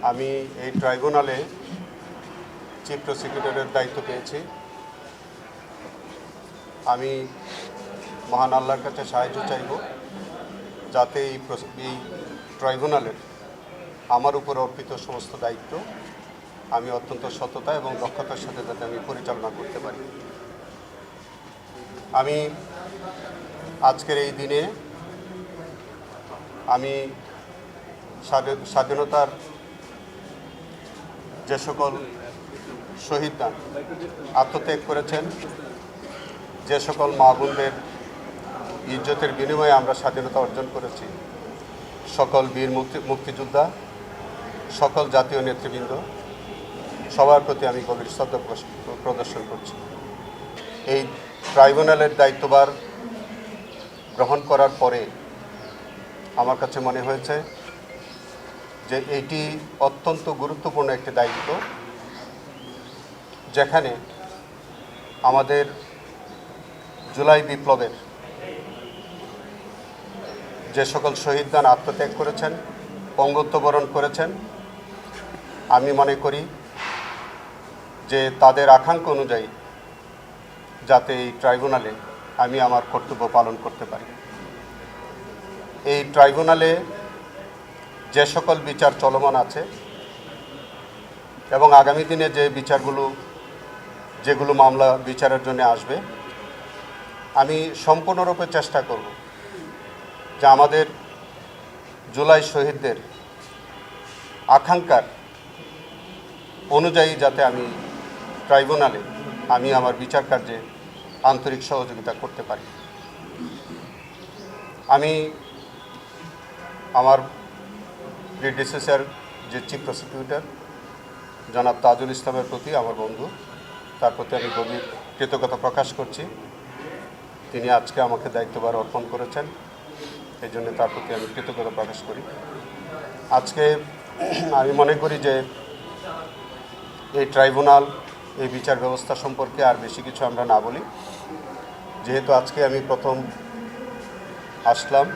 আমি এই ট্রাইব্যুনালে চিফ প্রসিকিউটরের দায়িত্ব পেয়েছি। আমি মহান আল্লাহর কাছে সাহায্য চাইব যাতে এই ট্রাইব্যুনালের আমার উপর অর্পিত সমস্ত দায়িত্ব আমি অত্যন্ত সততা এবং দক্ষতার সাথে যাতে আমি পরিচালনা করতে পারি। আমি আজকের এই দিনে আমি স্বাধীনতার যে সকল শহীদরা আত্মত্যাগ করেছেন, যে সকল মা বোনদের ইজ্জতের বিনিময়ে আমরা স্বাধীনতা অর্জন করেছি, সকল বীর মুক্তিযোদ্ধা, সকল জাতীয় নেতৃবৃন্দ, সবার প্রতি আমি গভীর শ্রদ্ধা প্রদর্শন করছি। এই ট্রাইব্যুনালের দায়িত্বভার গ্রহণ করার পরে আমার কাছে মনে হয়েছে যে এটি অত্যন্ত গুরুত্বপূর্ণ একটি দায়িত্ব, যেখানে আমাদের জুলাই বিপ্লবের যে সকল শহীদগণ আত্মত্যাগ করেছেন, পঙ্গুত্ববরণ করেছেন, আমি মনে করি যে তাদের আকাঙ্ক্ষা অনুযায়ী যাতে এই ট্রাইব্যুনালে আমি আমার কর্তব্য পালন করতে পারি। এই ট্রাইব্যুনালে যে সকল বিচার চলমান আছে এবং আগামী দিনে যে যেগুলো মামলা বিচারের জন্য আসবে, আমি সম্পূর্ণরূপে চেষ্টা করব যে আমাদের জুলাই শহীদদের আকাঙ্ক্ষার অনুযায়ী যাতে আমি ট্রাইব্যুনালে আমি আমার বিচার কার্যে আন্তরিক সহযোগিতা করতে পারি। আমি আমার প্রিডিসেসর যে চিফ প্রসিকিউটর জনাব তাজুল ইসলামের প্রতি, আমার বন্ধু, তার প্রতি আমি গভীর কৃতজ্ঞতা প্রকাশ করছি। তিনি আজকে আমাকে দায়িত্বভার অর্পণ করেছেন, এই জন্য তার প্রতি আমি কৃতজ্ঞতা প্রকাশ করি। আজকে আমি মনে করি যে এই ট্রাইব্যুনাল, এই বিচার ব্যবস্থা সম্পর্কে আর বেশি কিছু আমরা না বলি। যেহেতু আজকে আমি প্রথম আসলাম,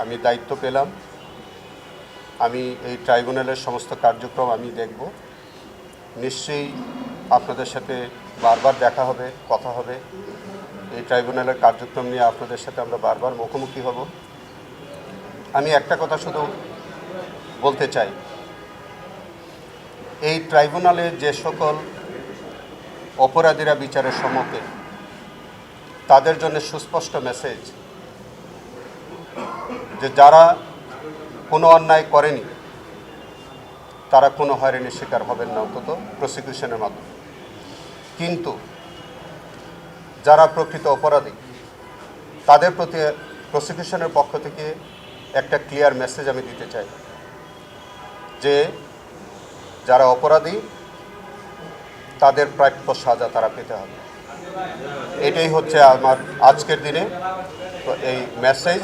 আমি দায়িত্ব পেলাম, আমি এই ট্রাইব্যুনালের সমস্ত কার্যক্রম আমি দেখব। নিশ্চয়ই আপনাদের সাথে বারবার দেখা হবে, কথা হবে। এই ট্রাইব্যুনালের কার্যক্রম নিয়ে আপনাদের সাথে আমরা বারবার মুখোমুখি হব। আমি একটা কথা শুধু বলতে চাই, এই ট্রাইব্যুনালে যে সকল অপরাধীরা বিচারের সম্মুখীন, তাদের জন্য সুস্পষ্ট মেসেজ যে যারা কোনো অন্যায় করেনি তারা কোনো হয়রানির শিকার হবেন না, অন্তত প্রসিকিউশনের মাধ্যমে। কিন্তু যারা প্রকৃত অপরাধী, তাদের প্রতি প্রসিকিউশনের পক্ষ থেকে একটা ক্লিয়ার মেসেজ আমি দিতে চাই যে যারা অপরাধী তাদের প্রাপ্য সাজা তারা পেতে হবে। এটাই হচ্ছে আমার আজকের দিনে এই মেসেজ।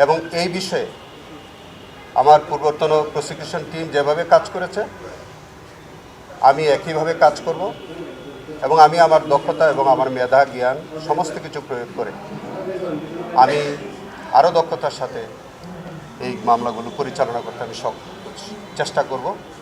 এবং এই বিষয়ে আমার পূর্বতন প্রসিকিউশন টিম যেভাবে কাজ করেছে, আমি একইভাবে কাজ করব এবং আমি আমার দক্ষতা এবং আমার মেধা, জ্ঞান সমস্ত কিছু প্রয়োগ করে আমি আরও দক্ষতার সাথে এই মামলাগুলো পরিচালনা করতে আমি চেষ্টা করব।